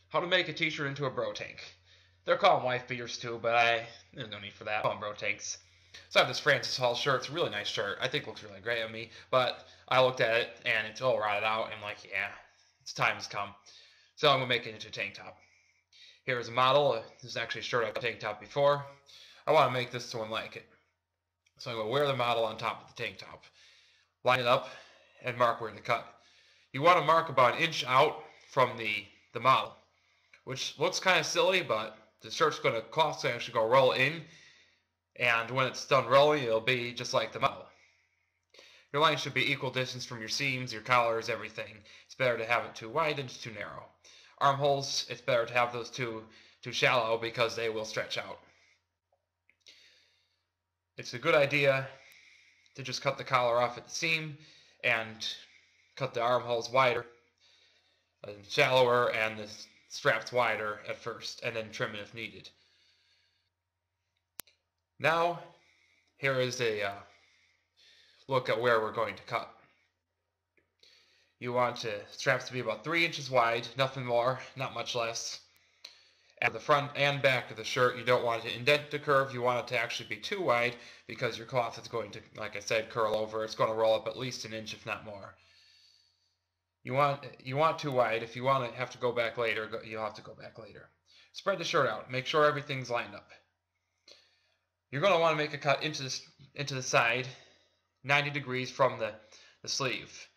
How to make a t-shirt into a bro tank. They're called wife beaters too, but there's no need for that. I call them bro tanks. So I have this Francis Hall shirt. It's a really nice shirt. I think it looks really great on me. But I looked at it and it's all rotted out. And I'm like, yeah, it's time has come. So I'm gonna make it into a tank top. Here's a model. This is actually a shirt I've tank top before. I want to make this one like it. So I'm gonna wear the model on top of the tank top. Line it up and mark where to cut. You want to mark about an inch out from the model, which looks kind of silly, but the shirt's going to cloth's actually go roll in, and when it's done rolling, it'll be just like the model. Your line should be equal distance from your seams, your collars, everything. It's better to have it too wide than too narrow. Armholes, it's better to have those too shallow because they will stretch out. It's a good idea to just cut the collar off at the seam and cut the armholes wider and shallower and the straps wider at first, and then trim it if needed. Now, here is a look at where we're going to cut. You want the straps to be about 3 inches wide, nothing more, not much less. At the front and back of the shirt, you don't want it to indent the curve. You want it to actually be too wide because your cloth is going to, like I said, curl over. It's going to roll up at least an inch, if not more. You want too wide. If you want to have to go back later, you'll have to go back later. Spread the shirt out. Make sure everything's lined up. You're going to want to make a cut into the side, 90 degrees from the sleeve.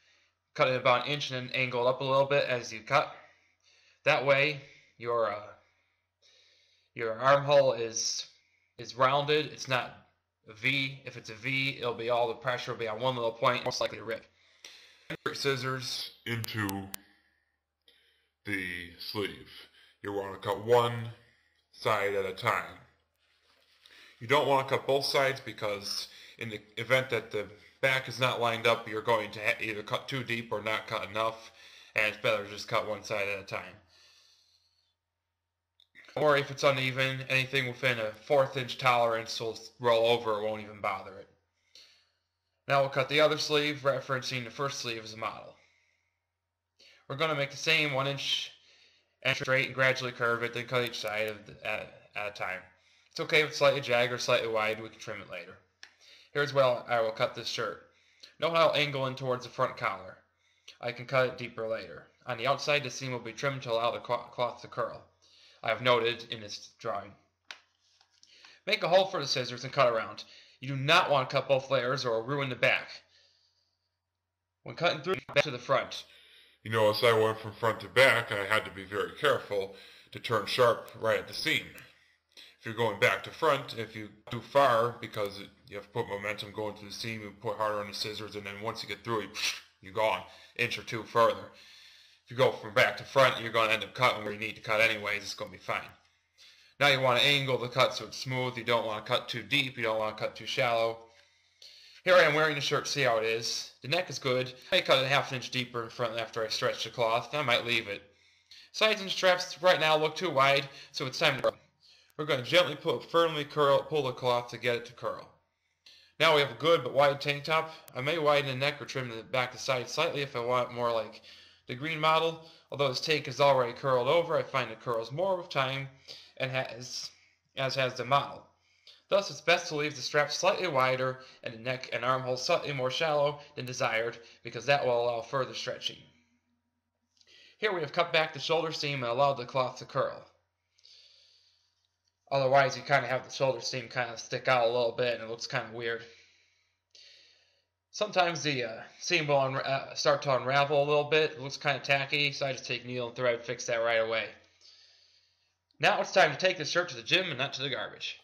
Cut it about an inch and then angle it up a little bit as you cut. That way, your armhole is rounded. It's not a V. If it's a V, it'll be all the pressure will be on one little point, most likely to rip. Scissors into the sleeve. You want to cut one side at a time. You don't want to cut both sides because in the event that the back is not lined up, you're going to either cut too deep or not cut enough, and it's better to just cut one side at a time. Or if it's uneven, anything within a 1/4 inch tolerance will roll over, it won't even bother it. Now we'll cut the other sleeve, referencing the first sleeve as a model. We're going to make the same 1 inch straight and gradually curve it, then cut each side at a time. It's okay if it's slightly jagged or slightly wide, we can trim it later. Here's where I will cut this shirt. Note how I'll angle in towards the front collar. I can cut it deeper later. On the outside, the seam will be trimmed to allow the cloth to curl. I have noted in this drawing. Make a hole for the scissors and cut around. You do not want to cut both layers or ruin the back. When cutting through, back to the front. You know, as I went from front to back, I had to be very careful to turn sharp right at the seam. If you're going back to front, if you go too far, because you have to put momentum going to the seam, you put harder on the scissors, and then once you get through it, you're gone, inch or two further. If you go from back to front, you're going to end up cutting where you need to cut anyways. It's going to be fine. Now you want to angle the cut so it's smooth. You don't want to cut too deep. You don't want to cut too shallow. Here I am wearing the shirt. See how it is. The neck is good. I may cut it 1/2 inch deeper in front after I stretch the cloth. I might leave it. Sides and straps right now look too wide, so it's time to curl. We're going to gently pull the cloth to get it to curl. Now we have a good but wide tank top. I may widen the neck or trim the back to side slightly if I want more like the green model. Although this tank is already curled over, I find it curls more with time and as has the model. Thus, it's best to leave the strap slightly wider and the neck and armhole slightly more shallow than desired, because that will allow further stretching. Here we have cut back the shoulder seam and allowed the cloth to curl. Otherwise, you kind of have the shoulder seam kind of stick out a little bit and it looks kind of weird. Sometimes the seam will start to unravel a little bit. It looks kind of tacky, so I just take needle and thread and fix that right away. Now it's time to take this shirt to the gym and not to the garbage.